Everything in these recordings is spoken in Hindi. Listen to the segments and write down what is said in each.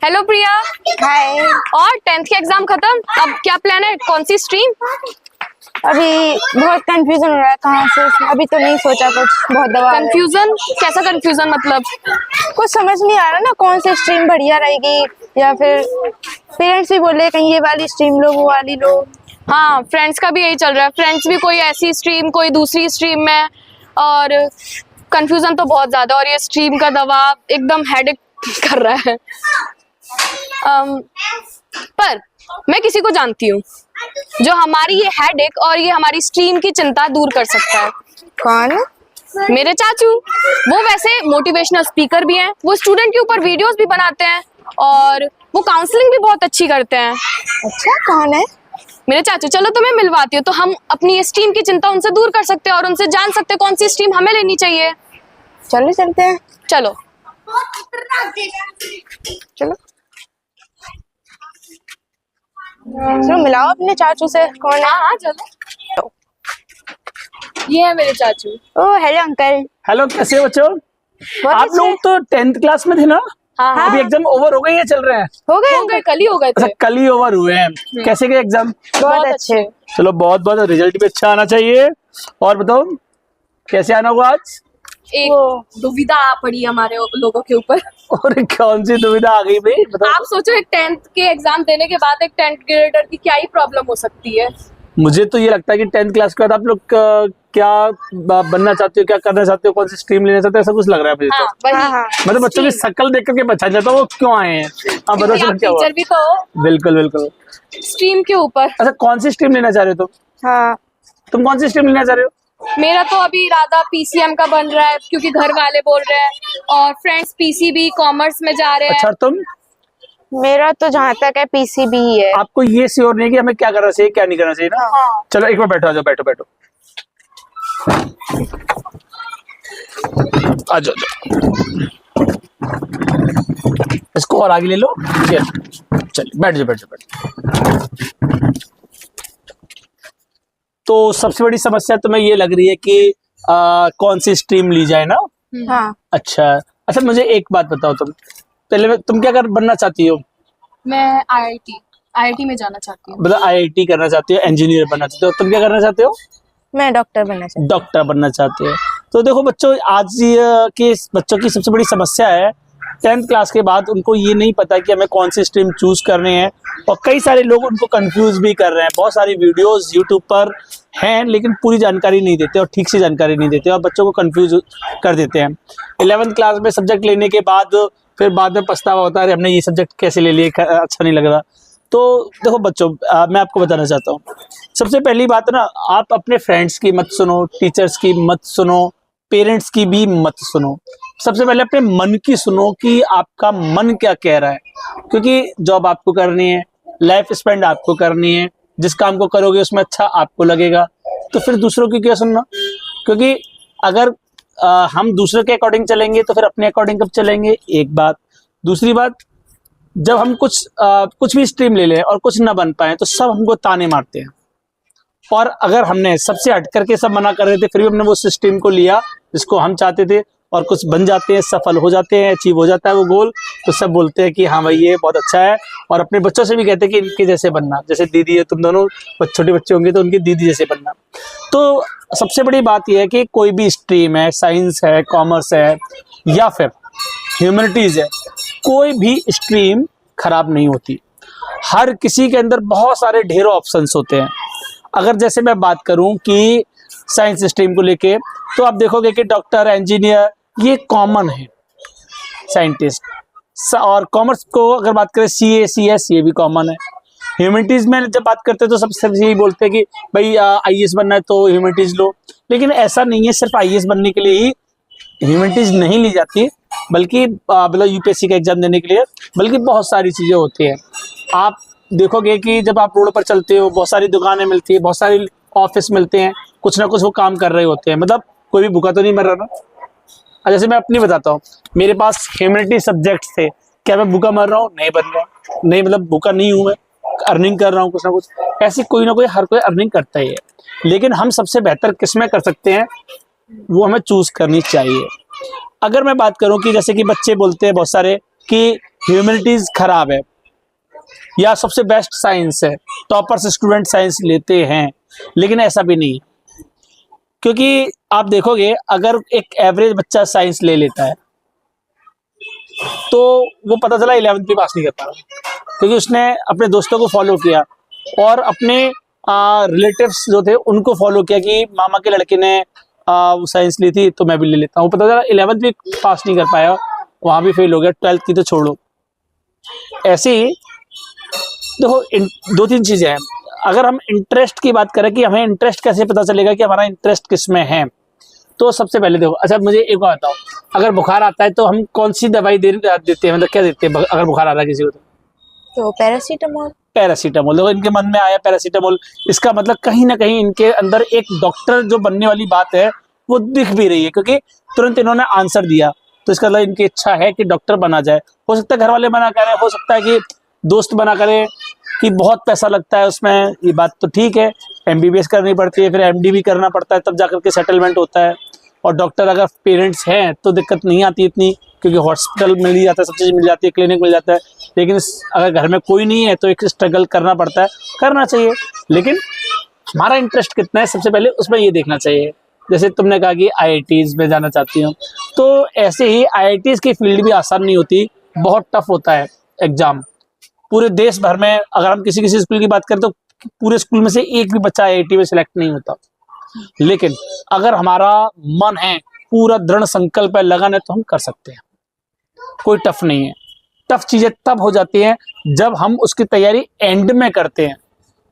हेलो प्रिया। हाय। और 10th के एग्जाम खत्म, अब क्या प्लान है, कौन सी स्ट्रीम? अभी बहुत कंफ्यूजन हो रहा है कहाँ से, अभी तो नहीं सोचा कुछ, बहुत दबाव है। कंफ्यूजन? कैसा कंफ्यूजन मतलब? कुछ समझ नहीं आ रहा ना, कौन सी स्ट्रीम बढ़िया रहेगी, या फिर पेरेंट्स भी बोले कहीं ये वाली स्ट्रीम लो वो वाली लो। हाँ, फ्रेंड्स का भी यही चल रहा है, फ्रेंड्स भी कोई ऐसी स्ट्रीम कोई दूसरी स्ट्रीम में, और कंफ्यूजन तो बहुत ज्यादा, और ये स्ट्रीम का दबाव एकदम हेडेक कर रहा है। पर मैं किसी को जानती हूँ जो हमारी ये हेडेक और ये हमारी स्ट्रीम की चिंता दूर कर सकता है। कौन? मेरे चाचू। वो वैसे मोटिवेशनल स्पीकर भी हैं, वो स्टूडेंट के ऊपर वीडियोस भी बनाते हैं, और वो काउंसलिंग भी बहुत अच्छी करते हैं। अच्छा, कौन है? मेरे चाचू। चलो तुम्हें मिलवाती हूँ, तो हम अपनी स्ट्रीम की चिंता उनसे दूर कर सकते हैं और उनसे जान सकते हैं कौन सी स्ट्रीम हमें लेनी चाहिए। चलो चलते हैं। चलो चलो चलो मिलाओ अपने चाचू से, कौन है? हाँ हाँ चलो। ये है मेरे चाचू। Oh hello uncle. हेलो, कैसे हो बच्चों? बहुत आप अच्छे। लोग तो 10th क्लास में थे ना? हाँ अभी एग्जाम ओवर हो गए या चल रहे हैं? हो गए हो गए, कल ही हो गए अच्छा, थे। कल ही ओवर हुए हैं। कैसे गए एग्जाम? बहुत अच्छे। चलो, बहुत बहुत रिजल्ट भी अच्छा आना चाहिए। और बताओ कैसे आना होगा आज? एक दुविधा पड़ी हमारे लोगों के ऊपर। और कौन सी दुविधा आ गई भाई, बताओ। आप सोचो, एक 10th के एग्जाम देने के बाद एक 10th ग्रेडर की क्या ही प्रॉब्लम हो सकती है। मुझे तो ये लगता है कि 10th क्लास के बाद आप लोग क्या बनना चाहते हो, क्या करना चाहते हो, कौन सी स्ट्रीम लेना चाहते हो, ऐसा कुछ लग रहा है मुझे हाँ, तो। वही। हाँ, हाँ। मतलब बच्चों की शक्ल देख करके पहचान जाता हूँ वो क्यों आए हैं। आप बताओ चलो क्या हुआ। टीचर भी तो हो। बिल्कुल बिल्कुल। स्ट्रीम के ऊपर अच्छा, कौन सी स्ट्रीम लेना चाह रहे हो तुम? हाँ, तुम कौन सी स्ट्रीम लेना चाह रहे हो? मेरा तो अभी इरादा पीसीएम का बन रहा है, क्योंकि घर वाले बोल रहे हैं, और फ्रेंड्स पीसीबी कॉमर्स में जा रहे हैं। अच्छा, तुम? मेरा तो जहाँ तक है पीसीबी ही है। आपको ये श्योर नहीं है कि हमें क्या करना चाहिए क्या नहीं करना चाहिए ना? हाँ। चलो एक बार बैठो, आ जाओ, बैठो बैठो, आ जाओ। इसको और आगे ले लो। चलिए बैठ जाओ, बैठ जाओ, बैठ। तो सबसे बड़ी समस्या तुम्हें ये लग रही है कि कौन सी स्ट्रीम ली जाए ना? हाँ। अच्छा अच्छा, मुझे एक बात बताओ, तुम क्या बनना चाहती हो? मैं आईआईटी में जाना चाहती हूँ। मतलब आईआईटी करना चाहती हो, इंजीनियर बनना चाहते हो, तुम क्या करना चाहते हो? मैं डॉक्टर बनना चाहती डॉक्टर बनना चाहते हो। तो देखो बच्चों, आज के बच्चों की सबसे बड़ी समस्या है 10th क्लास के बाद उनको ये नहीं पता कि हमें कौन सी स्ट्रीम चूज करनी है, और कई सारे लोग उनको कंफ्यूज भी कर रहे हैं। बहुत सारी वीडियोस यूट्यूब पर हैं, लेकिन पूरी जानकारी नहीं देते और ठीक से जानकारी नहीं देते और बच्चों को कंफ्यूज कर देते हैं। 11th क्लास में सब्जेक्ट लेने के बाद फिर बाद में पछतावा होता है, हमने ये सब्जेक्ट कैसे ले लिया, अच्छा नहीं लग रहा। तो देखो बच्चों, मैं आपको बताना चाहता हूँ, सबसे पहली बात ना, आप अपने फ्रेंड्स की मत सुनो, टीचर्स की मत सुनो, पेरेंट्स की भी मत सुनो। सबसे पहले अपने मन की सुनो कि आपका मन क्या कह रहा है, क्योंकि जॉब आपको करनी है, लाइफ स्पेंड आपको करनी है, जिस काम को करोगे उसमें अच्छा आपको लगेगा, तो फिर दूसरों की क्या सुनना। क्योंकि अगर हम दूसरों के अकॉर्डिंग चलेंगे तो फिर अपने अकॉर्डिंग कब चलेंगे, एक बात। दूसरी बात, जब हम कुछ भी स्ट्रीम ले लें और कुछ ना बन पाए तो सब हमको ताने मारते हैं, और अगर हमने सबसे हट करके सब मना कर रहे थे फिर भी हमने वो स्ट्रीम को लिया जिसको हम चाहते थे, और कुछ बन जाते हैं, सफल हो जाते हैं, अचीव हो जाता है वो गोल, तो सब बोलते हैं कि हाँ भाई ये बहुत अच्छा है, और अपने बच्चों से भी कहते हैं कि इनके जैसे बनना, जैसे दीदी है, तुम दोनों छोटे बच्चे होंगे तो उनकी दीदी जैसे बनना। तो सबसे बड़ी बात यह है कि कोई भी स्ट्रीम है, साइंस है, कॉमर्स है, या फिर ह्यूमैनिटीज है, कोई भी स्ट्रीम खराब नहीं होती। हर किसी के अंदर बहुत सारे ढेरों ऑप्शंस होते हैं। अगर जैसे मैं बात करूं कि साइंस स्ट्रीम को लेके, तो आप देखोगे कि डॉक्टर, इंजीनियर ये कॉमन है, साइंटिस्ट। और कॉमर्स को अगर बात करें, सीए, सीएस ये भी कॉमन है। ह्यूमैनिटीज में जब बात करते हैं तो सब यही बोलते हैं कि भाई आईएएस बनना है तो ह्यूमैनिटीज लो, लेकिन ऐसा नहीं है। सिर्फ आईएएस बनने के लिए ही ह्यूमैनिटीज नहीं ली जाती, बल्कि मतलब यूपीएससी का एग्जाम देने के लिए, बल्कि बहुत सारी चीज़ें होती हैं। आप देखोगे कि जब आप रोड पर चलते हो, बहुत सारी दुकानें मिलती है, बहुत सारे ऑफिस मिलते हैं, कुछ ना कुछ वो काम कर रहे होते हैं, मतलब कोई भी भूखा तो नहीं मर रहा ना। जैसे मैं अपनी बताता हूँ, मेरे पास ह्यूमैनिटी सब्जेक्ट्स थे, क्या मैं भूखा मर रहा हूँ? नहीं बन रहा, नहीं मतलब भूखा नहीं हूँ मैं, अर्निंग कर रहा हूँ कुछ ना कुछ। ऐसे कोई ना कोई, हर कोई अर्निंग करता ही है, लेकिन हम सबसे बेहतर किस में कर सकते हैं वो हमें चूज करनी चाहिए। अगर मैं बात करूं कि जैसे कि बच्चे बोलते हैं बहुत सारे कि ह्यूमैनिटीज खराब है या सबसे बेस्ट साइंस है, टॉपर्स स्टूडेंट साइंस लेते हैं, लेकिन ऐसा भी नहीं है। क्योंकि आप देखोगे अगर एक एवरेज बच्चा साइंस ले लेता है तो वो पता चला 11वीं भी पास नहीं कर पा रहा, क्योंकि उसने अपने दोस्तों को फॉलो किया और अपने रिलेटिव्स जो थे उनको फॉलो किया कि मामा के लड़के ने साइंस ली थी तो मैं भी ले लेता हूँ। पता चला 11वीं भी पास नहीं कर पाया, वहाँ भी फेल हो गया, 12th की तो छोड़ो। ऐसे ही देखो दो तीन चीजें हैं। अगर हम इंटरेस्ट की बात करें कि हमें इंटरेस्ट कैसे पता चलेगा कि हमारा इंटरेस्ट किस में है, तो सबसे पहले देखो, अच्छा मुझे एक बात बताओ, अगर बुखार आता है तो हम कौन सी दवाई देते हैं, मतलब क्या देते हैं अगर बुखार आता है किसी को? तो पैरासीटामोल। पैरासीटामोल। देखो इनके मन में आया पैरासीटामोल, इसका मतलब कहीं ना कहीं इनके अंदर एक डॉक्टर जो बनने वाली बात है वो दिख भी रही है, क्योंकि तुरंत इन्होंने आंसर दिया, तो इसका मतलब इनकी इच्छा है कि डॉक्टर बना जाए। हो सकता है घर वाले मना करें, हो सकता है कि दोस्त मना करे कि बहुत पैसा लगता है उसमें, ये बात तो ठीक है, MBBS करनी पड़ती है, फिर MD भी करना पड़ता है, तब जाकर के सेटलमेंट होता है। और डॉक्टर अगर पेरेंट्स हैं तो दिक्कत नहीं आती इतनी, क्योंकि हॉस्पिटल मिल ही जाता है, सब चीज़ मिल जाती है, क्लिनिक मिल जाता है। लेकिन अगर घर में कोई नहीं है तो एक स्ट्रगल करना पड़ता है, करना चाहिए, लेकिन हमारा इंटरेस्ट कितना है सबसे पहले उसमें ये देखना चाहिए। जैसे तुमने कहा कि IITs में जाना चाहती हूँ, तो ऐसे ही IITs की फील्ड भी आसान नहीं होती, बहुत टफ होता है एग्जाम। पूरे देश भर में अगर हम किसी किसी स्कूल की बात करें तो पूरे स्कूल में से एक भी बच्चा IIT में सिलेक्ट नहीं होता। लेकिन अगर हमारा मन है, पूरा दृढ़ संकल्प है, लगन है, तो हम कर सकते हैं, कोई टफ नहीं है। टफ चीजें तब हो जाती हैं जब हम उसकी तैयारी एंड में करते हैं,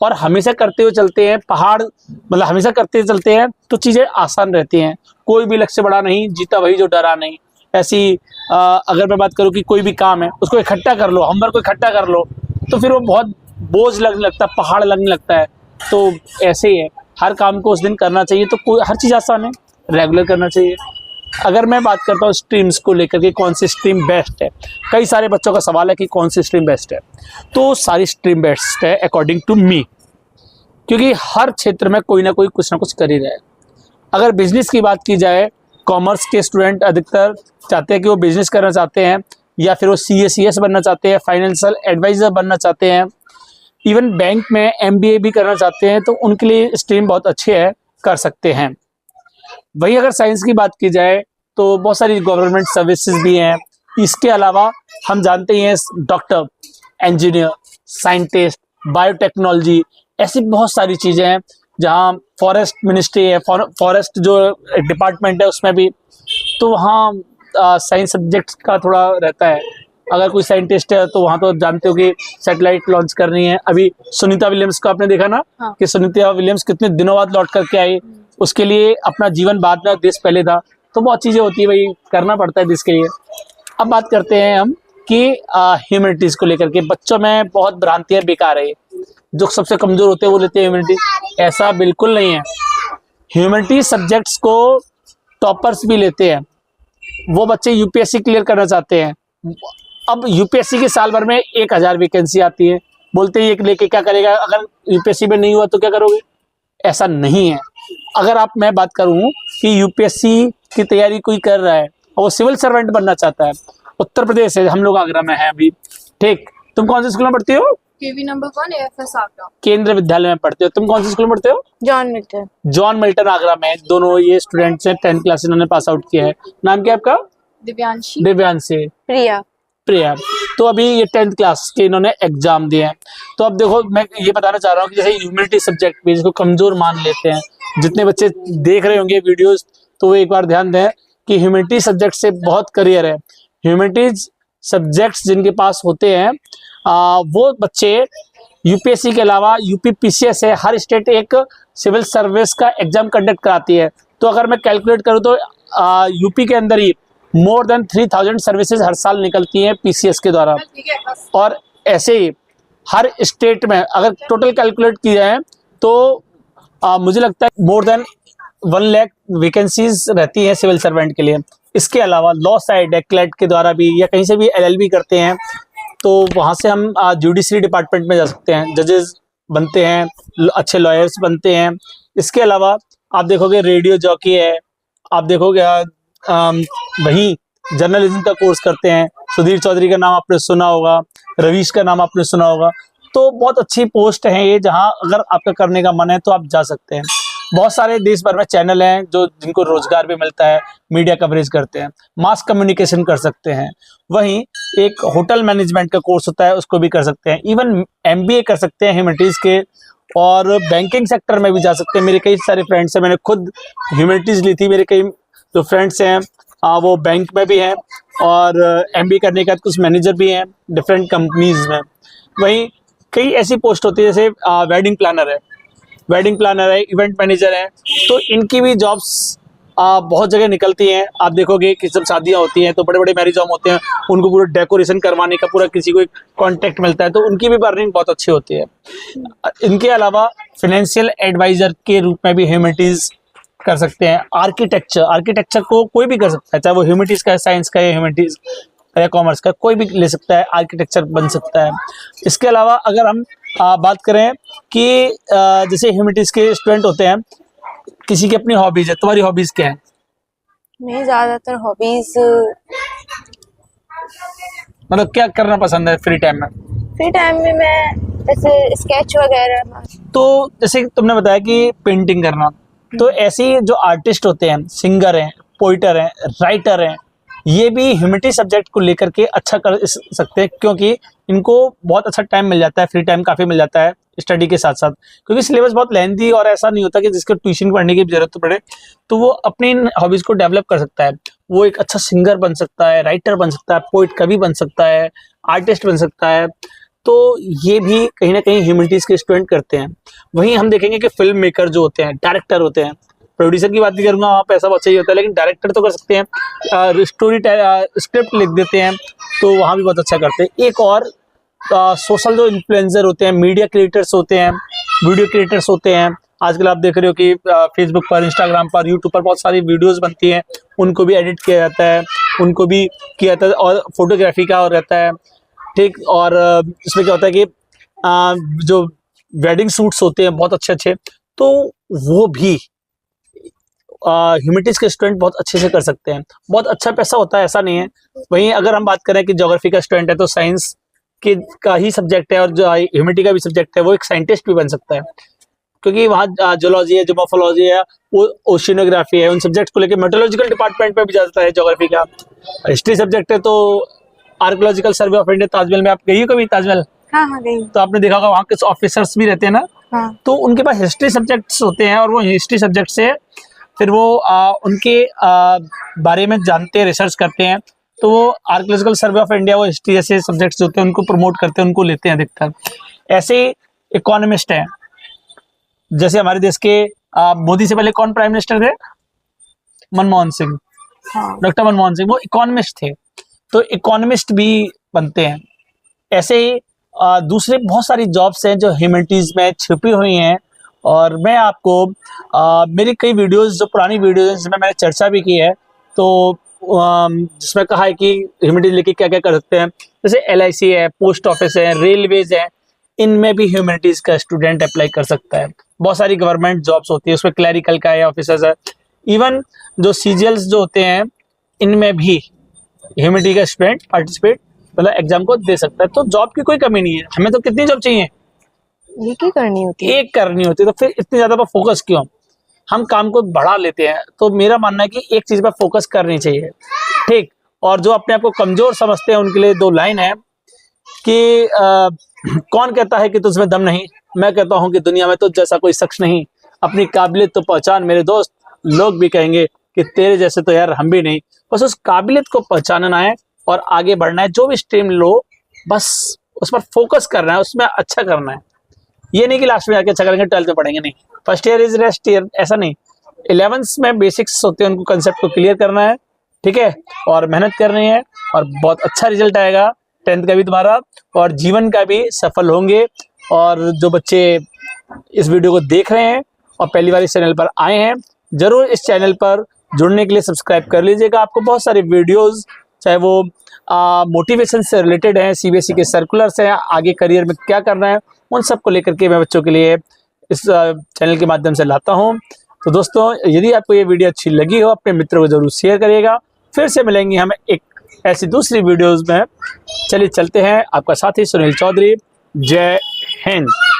और हमेशा करते हुए चलते हैं, मतलब हमेशा करते चलते हैं तो चीजें आसान रहती हैं। कोई भी लक्ष्य बड़ा नहीं, जीता वही जो डरा नहीं। ऐसी अगर मैं बात करूं कि कोई भी काम है उसको इकट्ठा कर लो, होमवर्क को इकट्ठा कर लो, तो फिर वो बहुत बोझ लगने लगता है, पहाड़ लगने लगता है। तो ऐसे ही है, हर काम को उस दिन करना चाहिए, तो कोई हर चीज़ आसान है, रेगुलर करना चाहिए। अगर मैं बात करता हूँ स्ट्रीम्स को लेकर के कौन सी स्ट्रीम बेस्ट है, कई सारे बच्चों का सवाल है कि कौन सी स्ट्रीम बेस्ट है, तो सारी स्ट्रीम बेस्ट है अकॉर्डिंग टू मी, क्योंकि हर क्षेत्र में कोई ना कोई कुछ ना कुछ कर ही रहा है। अगर बिजनेस की बात की जाए, कॉमर्स के स्टूडेंट अधिकतर चाहते हैं कि वो बिजनेस करना चाहते हैं, या फिर वो CS बनना चाहते हैं, फाइनेंशियल एडवाइज़र बनना चाहते हैं, इवन बैंक में MBA भी करना चाहते हैं, तो उनके लिए स्ट्रीम बहुत अच्छी है, कर सकते हैं। वहीं अगर साइंस की बात की जाए तो बहुत सारी गवर्नमेंट सर्विसेज भी हैं। इसके अलावा हम जानते ही हैं डॉक्टर, इंजीनियर, साइंटिस्ट, बायोटेक्नोलॉजी, ऐसी बहुत सारी चीज़ें हैं जहाँ फॉरेस्ट मिनिस्ट्री है, फॉरेस्ट जो डिपार्टमेंट है उसमें भी, तो वहाँ साइंस सब्जेक्ट्स का थोड़ा रहता है। अगर कोई साइंटिस्ट है तो वहाँ तो जानते हो कि सैटेलाइट लॉन्च करनी है। अभी सुनीता विलियम्स को आपने देखा ना, हाँ। कि सुनीता विलियम्स कितने दिनों बाद लौट करके आई, उसके लिए अपना जीवन बाद में, देश पहले था। तो बहुत चीज़ें होती है भाई, करना पड़ता है देश के लिए। अब बात करते हैं हम कि ह्यूमैनिटीज़ को लेकर के बच्चों में बहुत भ्रांतियाँ बेकार है। जो सबसे कमज़ोर होते हैं वो लेते हैं ह्यूमैनिटीज़, ऐसा बिल्कुल नहीं है। ह्यूमैनिटीज़ सब्जेक्ट्स को टॉपर्स भी लेते हैं, वो बच्चे UPSC क्लियर करना चाहते हैं। अब UPSC के साल भर में 1000 वैकेंसी आती है, बोलते हैं ये लेके क्या करेगा, अगर UPSC में नहीं हुआ तो क्या करोगे? ऐसा नहीं है। अगर मैं बात करूं कि UPSC की तैयारी कोई कर रहा है और वो सिविल सर्वेंट बनना चाहता है, उत्तर प्रदेश से, हम लोग आगरा में हैं अभी, ठीक, तुम कौन से स्कूल में पढ़ती हो? KV नंबर 1 AFS आगरा, केंद्रीय विद्यालय में पढ़ते हो। तुम कौन से स्कूल में पढ़ते हो? John Milton. John Milton Agra में। दोनों ये स्टूडेंट्स हैं, 10th क्लास इन्होंने पास आउट किया है। नाम क्या है आपका? दिव्यांशी। दिव्यांशी। प्रिया। प्रिया। तो अभी ये 10th क्लास के इन्होंने एग्जाम दिए हैं। तो अब देखो, मैं ये बताना चाह रहा हूँ कि जैसे ह्यूमैनिटी सब्जेक्ट भी जिसको कमजोर मान लेते हैं, जितने बच्चे देख रहे होंगे वीडियोस, तो वो एक बार ध्यान दें कि ह्यूमैनिटी सब्जेक्ट से बहुत करियर है। ह्यूमैनिटीज सब्जेक्ट्स जिनके पास होते हैं वो बच्चे UPSC के अलावा UPPCS है, हर स्टेट एक सिविल सर्विस का एग्जाम कंडक्ट कराती है। तो अगर मैं कैलकुलेट करूँ तो यूपी के अंदर ही मोर देन 3000 सर्विसेज हर साल निकलती हैं PCS के द्वारा। और ऐसे ही हर स्टेट में अगर टोटल कैलकुलेट की जाए तो मुझे लगता है मोर देन 1 लाख वैकेंसीज रहती हैं सिविल सर्वेंट के लिए। इसके अलावा लॉ साइड है, क्लैट के द्वारा भी, या कहीं से भी LLB करते हैं तो वहाँ से हम जुडिशरी डिपार्टमेंट में जा सकते हैं, जजेस बनते हैं, अच्छे लॉयर्स बनते हैं। इसके अलावा आप देखोगे रेडियो जॉकी है, आप देखोगे वहीं जर्नलिज्म का कोर्स करते हैं। सुधीर चौधरी का नाम आपने सुना होगा, रवीश का नाम आपने सुना होगा। तो बहुत अच्छी पोस्ट है ये, जहां अगर आपका करने का मन है तो आप जा सकते हैं। बहुत सारे देश भर में चैनल हैं जो जिनको रोजगार भी मिलता है, मीडिया कवरेज करते हैं, मास कम्युनिकेशन कर सकते हैं। वहीं एक होटल मैनेजमेंट का कोर्स होता है, उसको भी कर सकते हैं। इवन MBA कर सकते हैं ह्यूमैनिटीज के, और बैंकिंग सेक्टर में भी जा सकते हैं। मेरे कई सारे फ्रेंड्स हैं, मैंने खुद ह्यूमैनिटीज ली थी। मेरे कई जो फ्रेंड्स हैं वो बैंक में भी हैं, और MBA करने के बाद कुछ मैनेजर भी हैं डिफरेंट कंपनीज में। वहीं कई ऐसी पोस्ट होती है जैसे वेडिंग प्लानर है, इवेंट मैनेजर है। तो इनकी भी जॉब्स बहुत जगह निकलती हैं। आप देखोगे कि जब शादियां होती हैं तो बड़े बड़े मैरिज होम होते हैं, उनको पूरा डेकोरेशन करवाने का पूरा किसी को कॉन्टेक्ट मिलता है, तो उनकी भी अर्निंग बहुत अच्छी होती है। इनके अलावा फाइनेंशियल एडवाइजर के रूप में भी ह्यूमैनिटीज कर सकते हैं। आर्किटेक्चर को कोई भी कर सकता है, चाहे वो ह्यूमैनिटीज का है, साइंस का है, ह्यूमैनिटीज या कॉमर्स का, कोई भी ले सकता है, आर्किटेक्चर बन सकता है। इसके अलावा अगर हम बात करें कि जैसे ह्यूमैनिटीज के स्टूडेंट होते हैं, किसी की अपनी हॉबीज है, तुम्हारी हॉबीज क्या है? मैं ज्यादातर हॉबीज, मतलब क्या करना पसंद है फ्री टाइम में? फ्री टाइम में मैं ऐसे स्केच वगैरह। तो जैसे तुमने बताया कि पेंटिंग करना, तो ऐसे जो आर्टिस्ट होते हैं, सिंगर हैं, पोइटर हैं, राइटर हैं, ये भी ह्यूमैनिटी सब्जेक्ट को लेकर के अच्छा कर सकते हैं, क्योंकि इनको बहुत अच्छा टाइम मिल जाता है, फ्री टाइम काफ़ी मिल जाता है स्टडी के साथ साथ। क्योंकि सिलेबस बहुत लेंथी और ऐसा नहीं होता कि जिसको ट्यूशन पढ़ने की जरूरत पड़े, तो वो अपनी हॉबीज को डेवलप कर सकता है। वो एक अच्छा सिंगर बन सकता है, राइटर बन सकता है, पोइट कवि बन सकता है, आर्टिस्ट बन सकता है। तो ये भी कहीं ना कहीं ह्यूमैनिटीज के स्टूडेंट करते हैं। वहीं हम देखेंगे कि फिल्म मेकर जो होते हैं, डायरेक्टर होते हैं, प्रोड्यूसर की बात नहीं करूंगा, वहाँ पैसा बहुत चाहिए होता है, लेकिन डायरेक्टर तो कर सकते हैं। स्क्रिप्ट लिख देते हैं, तो वहाँ भी बहुत अच्छा करते हैं। एक और सोशल जो इन्फ्लुएंसर होते हैं, मीडिया क्रिएटर्स होते हैं, वीडियो क्रिएटर्स होते हैं। आजकल आप देख रहे हो कि फेसबुक पर, इंस्टाग्राम पर, यूट्यूब पर बहुत सारी वीडियोस बनती हैं, उनको भी एडिट किया जाता है, उनको भी किया जाता है, और फोटोग्राफी का और रहता है, ठीक। और इसमें क्या होता है कि जो वेडिंग शूट्स होते हैं बहुत अच्छे अच्छे, तो वो भी ह्यूमैनिटीज के स्टूडेंट बहुत अच्छे से कर सकते हैं। बहुत अच्छा पैसा होता है, ऐसा नहीं है। वहीं अगर हम बात करें कि ज्योग्राफी का स्टूडेंट है, तो साइंस के का ही सब्जेक्ट है, और जो ह्यूमैनिटी का भी सब्जेक्ट है, वो एक साइंटिस्ट भी बन सकता है, क्योंकि वहाँ जियोलॉजी है, जियोमॉर्फोलॉजी है, वो ओशिनोग्राफी है, उन सब्जेक्ट को लेकर मेट्रोलॉजिकल डिपार्टमेंट में भी जाता है ज्योग्राफी का। हिस्ट्री सब्जेक्ट है तो archaeological survey of India, Taj Mahal में आप गई हो कभी? ताजमहल हाँ गई। तो आपने देखा होगा वहाँ के ऑफिसर्स भी रहते हैं ना, हाँ। तो उनके पास हिस्ट्री सब्जेक्ट्स होते हैं, और वो हिस्ट्री सब्जेक्ट से फिर वो उनके बारे में जानते हैं, रिसर्च करते हैं। तो वो आर्कियोलॉजिकल सर्वे ऑफ इंडिया, वो हिस्ट्री जैसे सब्जेक्ट्स होते हैं, उनको प्रमोट करते हैं, उनको लेते हैं अधिकतर। ऐसे इकोनॉमिस्ट हैं, जैसे हमारे देश के मोदी से पहले कौन प्राइम मिनिस्टर थे? मनमोहन सिंह। हाँ। डॉक्टर मनमोहन सिंह, वो इकोनॉमिस्ट थे, तो इकोनॉमिस्ट भी बनते हैं। ऐसे ही दूसरे बहुत सारी जॉब्स हैं जो ह्यूमैनिटीज में छिपी हुई हैं, और मैं आपको मेरी कई वीडियोस, जो पुरानी वीडियोस हैं जिसमें मैंने चर्चा भी की है, तो जिसमें कहा है कि ह्यूमैनिटीज लेके क्या क्या कर सकते हैं। जैसे LIC है, पोस्ट ऑफिस है, रेलवेज है, इनमें भी ह्यूमैनिटीज का स्टूडेंट अप्लाई कर सकता है। बहुत सारी गवर्नमेंट जॉब्स होती है, उसमें क्लैरिकल का है, ऑफिसर्स है, इवन जो CGLs जो होते हैं, इनमें भी ह्यूमैनिटी का स्टूडेंट पार्टिसिपेट, मतलब एग्जाम को दे सकता है। तो जॉब की कोई कमी नहीं है। हमें तो कितनी जॉब चाहिए? एक ही करनी होती है। एक करनी होती है, तो फिर इतनी ज्यादा पर फोकस क्यों? हम काम को बढ़ा लेते हैं। तो मेरा मानना है कि एक चीज पर फोकस करनी चाहिए, ठीक। और जो अपने आप को कमजोर समझते हैं, उनके लिए 2 लाइन है कि कौन कहता है कि तुझमें दम नहीं? मैं कहता हूं कि दुनिया में तुझ जैसा कोई शख्स नहीं। अपनी काबिलियत तो पहचान मेरे दोस्त, लोग भी कहेंगे कि तेरे जैसे तो यार हम भी नहीं। बस उस काबिलियत को पहचानना है और आगे बढ़ना है। जो भी स्ट्रीम लो, बस उस पर फोकस करना है, उसमें अच्छा करना है। ये नहीं कि लास्ट में आके अच्छा करेंगे, 12th में पढ़ेंगे, नहीं। First year is rest year, ऐसा नहीं। 11th में बेसिक्स होते हैं, उनको कंसेप्ट को क्लियर करना है, ठीक है, और मेहनत करनी है, और बहुत अच्छा रिजल्ट आएगा 10th का भी तुम्हारा, और जीवन का भी सफल होंगे। और जो बच्चे इस वीडियो को देख रहे हैं और पहली बार इस चैनल पर आए हैं, जरूर इस चैनल पर जुड़ने के लिए सब्सक्राइब कर लीजिएगा। आपको बहुत सारे वीडियोस, चाहे वो मोटिवेशन से रिलेटेड हैं, CBSE के सर्कुलर्स हैं, आगे करियर में क्या करना है, उन सब को लेकर के मैं बच्चों के लिए इस चैनल के माध्यम से लाता हूं। तो दोस्तों, यदि आपको ये वीडियो अच्छी लगी हो, अपने मित्रों को जरूर शेयर करिएगा, फिर से मिलेंगे हम एक ऐसी दूसरी वीडियोस में। चलिए चलते हैं, आपका साथी सुनील चौधरी। जय हिंद।